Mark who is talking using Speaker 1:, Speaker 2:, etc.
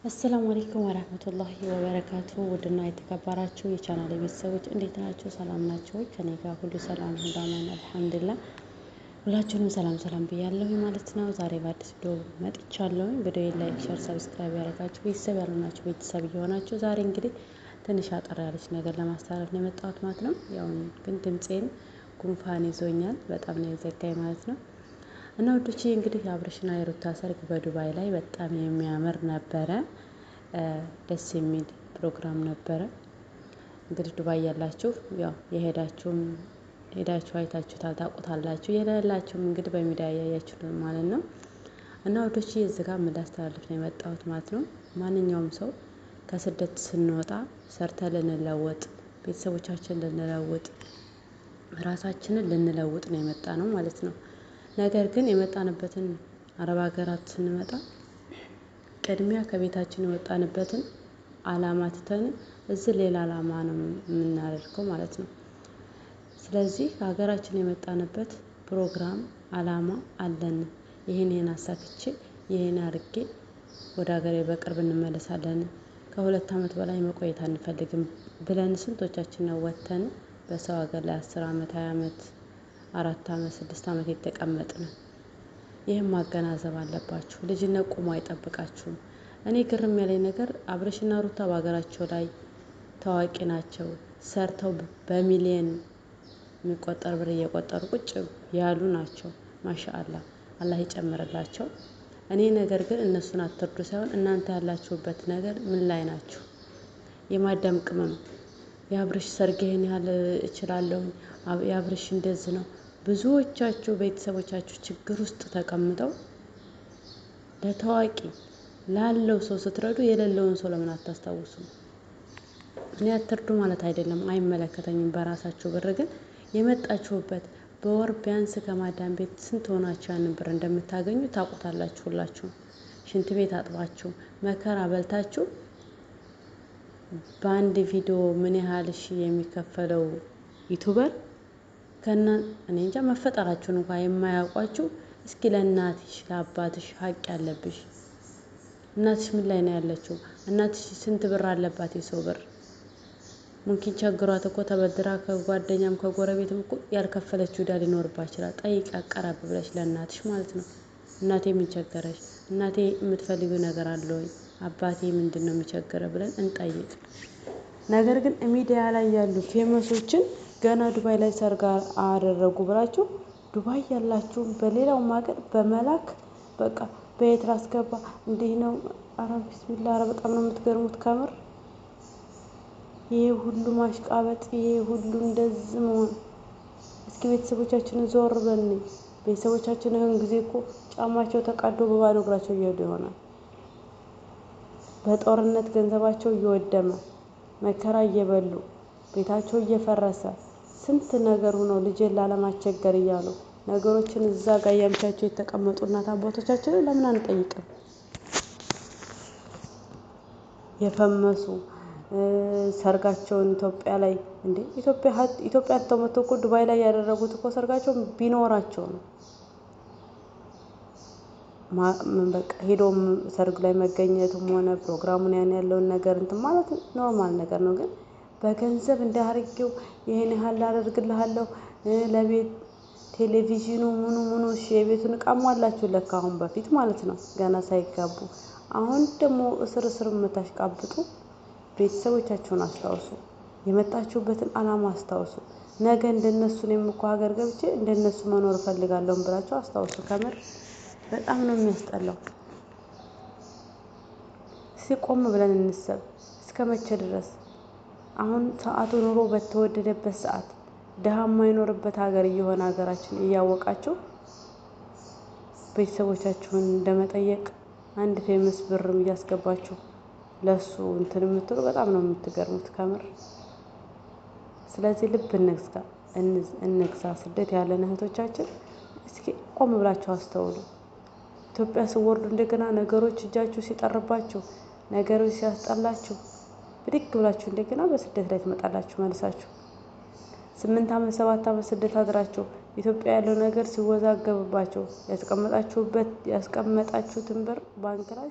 Speaker 1: አሰላሙ አለይኩም ወራህመቱላሂ ወበረካቱ። ውድና የተከበራችሁ የቻናሌ ቤተሰቦች እንዴት ናችሁ? ሰላም ናችሁ? ከኔ ጋር ሁሉ ሰላም ሁሉ አማን አልሐምዱሊላህ። ሁላችሁንም ሰላም ብያለሁ ማለት ነው። ዛሬ በአዲስ ቪዲዮ መጥቻለሁ። ቪዲዮ ላይክ፣ ሼር፣ ሰብስክራይብ ያደረጋችሁ ቤተሰብ ያልሆናችሁ ቤተሰብ እየሆናችሁ ዛሬ እንግዲህ ትንሽ አጠር ያለች ነገር ለማስተላለፍ ነው የመጣሁት ማለት ነው። ያው ግን ድምጼን ጉንፋን ይዞኛል፣ በጣም ነው የዘጋኝ ማለት ነው። እና ወዶቼ እንግዲህ የአብርሽና የሩታ ሰርግ በዱባይ ላይ በጣም የሚያምር ነበረ። ደስ የሚል ፕሮግራም ነበረ። እንግዲህ ዱባይ ያላችሁ ያው የሄዳችሁም ሄዳችሁ አይታችሁታል፣ ታውቁታላችሁ። የሌላችሁም እንግዲህ በሚዲያ ያያችሁት ማለት ነው። እና ወዶቼ እዚህ ጋር ምን ላስተላልፍ ነው የመጣሁት ማለት ነው። ማንኛውም ሰው ከስደት ስንወጣ ሰርተን ልንለወጥ፣ ቤተሰቦቻችን ልንለውጥ፣ ራሳችንን ልንለውጥ ነው የመጣ ነው ማለት ነው። ነገር ግን የመጣንበትን አረብ ሀገራት ስንመጣ ቅድሚያ ከቤታችን የወጣንበትን አላማ ትተን እዚህ ሌላ አላማ ነው የምናደርገው ማለት ነው። ስለዚህ ሀገራችን የመጣንበት ፕሮግራም አላማ አለን። ይሄን አሳክቼ ይሄን አድርጌ ወደ ሀገሬ በቅርብ እንመለሳለን፣ ከ2 ዓመት በላይ መቆየት አንፈልግም ብለን ስንቶቻችን ነው ወጥተን በሰው ሀገር ላይ 10 ዓመት 20 ዓመት 4 ዓመት 6 ዓመት የተቀመጥን። ይህም ማገናዘብ አለባችሁ። ልጅነት ቁሞ አይጠብቃችሁም። እኔ ግርም ያለኝ ነገር አብርሽና ሩታ በሀገራቸው ላይ ታዋቂ ናቸው። ሰርተው በሚሊየን የሚቆጠር ብር እየቆጠሩ ቁጭ ያሉ ናቸው። ማሻአላ አላህ ይጨምርላቸው። እኔ ነገር ግን እነሱን አትርዱ ሳይሆን እናንተ ያላችሁበት ነገር ምን ላይ ናችሁ? የማዳም ቅመም የአብርሽ ሰርግ ይሄን ያህል እችላለሁ፣ የአብርሽ እንደዚህ ነው። ብዙዎቻችሁ ቤተሰቦቻችሁ ችግር ውስጥ ተቀምጠው ለታዋቂ ላለው ሰው ስትረዱ የሌለውን ሰው ለምን አታስታውሱም? እኔ አትርዱ ማለት አይደለም፣ አይመለከተኝም። በራሳችሁ ብር ግን የመጣችሁበት በወር ቢያንስ ከማዳም ቤት ስንት ሆናችሁ ያንን ብር እንደምታገኙ ታውቁታላችሁ። ሁላችሁም ሽንት ቤት አጥባችሁ መከራ በልታችሁ በአንድ ቪዲዮ ምን ያህል የሚከፈለው ዩቲዩበር እኔ እንጃ መፈጠራችሁን እንኳን የማያውቋችሁ። እስኪ ለእናትሽ ለአባትሽ ሀቅ ያለብሽ እናትሽ ምን ላይ ነው ያለችው? እናትሽ ስንት ብር አለባት? የሰው ብር ሙምኪን ቸግሯት እኮ ተበድራ ከጓደኛም ከጎረቤትም እኮ ያልከፈለችው ዕዳ ሊኖርባት ይችላል። ጠይቅ አቀራብ ብለሽ ለእናትሽ ማለት ነው። እናቴ ምን ቸገረሽ? እናቴ የምትፈልጊው ነገር አለ ወይ? አባቴ ምንድነው የሚቸገረው ብለን እንጠይቅ። ነገር ግን ሚዲያ ላይ ያሉ ፌመሶችን ገና ዱባይ ላይ ሰርግ አደረጉ ብላችሁ ዱባይ ያላችሁ በሌላው ሀገር በመላክ በቃ በየት ላስገባ እንዲህ ነው። አረ ቢስሚላህ፣ አረ በጣም ነው የምትገርሙት ከምር። ይሄ ሁሉ ማሽቃበጥ፣ ይሄ ሁሉ እንደዚህ መሆን። እስኪ ቤተሰቦቻችንን ዞር በልን። ቤተሰቦቻችን ይሄን ጊዜ እኮ ጫማቸው ተቀዶ በባዶ እግራቸው እየሄዱ ይሆናል። በጦርነት ገንዘባቸው እየወደመ መከራ እየበሉ ቤታቸው እየፈረሰ ስንት ነገር ሆኖ ልጅን ላለማስቸገር እያሉ ነገሮችን እዛ ጋር ያምቻቸው የተቀመጡ እናት አባቶቻችንን ለምን አንጠይቅም? የፈመሱ ሰርጋቸውን ኢትዮጵያ ላይ እንዴ ኢትዮጵያ ተመቶ እኮ ዱባይ ላይ ያደረጉት እኮ ሰርጋቸውን ቢኖራቸው ነው። በቃ ሄዶም ሰርግ ላይ መገኘትም ሆነ ፕሮግራሙን ያለውን ነገር እንትን ማለት ኖርማል ነገር ነው። ግን በገንዘብ እንዳርገው ይሄን ያህል አደርግልሃለሁ ለቤት ቴሌቪዥኑ ምኑ የቤቱን ዕቃ ሟላችሁ ለካ አሁን በፊት ማለት ነው ገና ሳይጋቡ። አሁን ደግሞ እስር የምታሽቃብጡ ቤተሰቦቻችሁን አስታውሱ። የመጣችሁበትን አላማ አስታውሱ። ነገ እንደነሱ እኔም እኮ ሀገር ገብቼ እንደነሱ መኖር እፈልጋለሁ ብላችሁ አስታውሱ። ከምር በጣም ነው የሚያስጠላው። ሲቆም ብለን እንሰብ። እስከመቼ ድረስ? አሁን ሰዓቱ ኑሮ በተወደደበት ሰዓት ድሃ የማይኖርበት ሀገር እየሆነ ሀገራችን እያወቃችሁ ቤተሰቦቻችሁን እንደመጠየቅ አንድ ፌመስ ብርም እያስገባችሁ ለሱ እንትን የምትሉ በጣም ነው የምትገርሙት ከምር። ስለዚህ ልብ እንግዛ። ስደት ያለን እህቶቻችን እስኪ ቆም ብላችሁ አስተውሉ። ኢትዮጵያ ስወርዱ እንደገና ነገሮች እጃችሁ ሲጠርባችሁ፣ ነገሮች ሲያስጠላችሁ ብድግ ብላችሁ እንደገና በስደት ላይ ትመጣላችሁ መልሳችሁ። 8 ዓመት 7 ዓመት ስደት አድራችሁ ኢትዮጵያ ያለው ነገር ሲወዛገብባችሁ ያስቀመጣችሁትን ብር ባንክ ላይ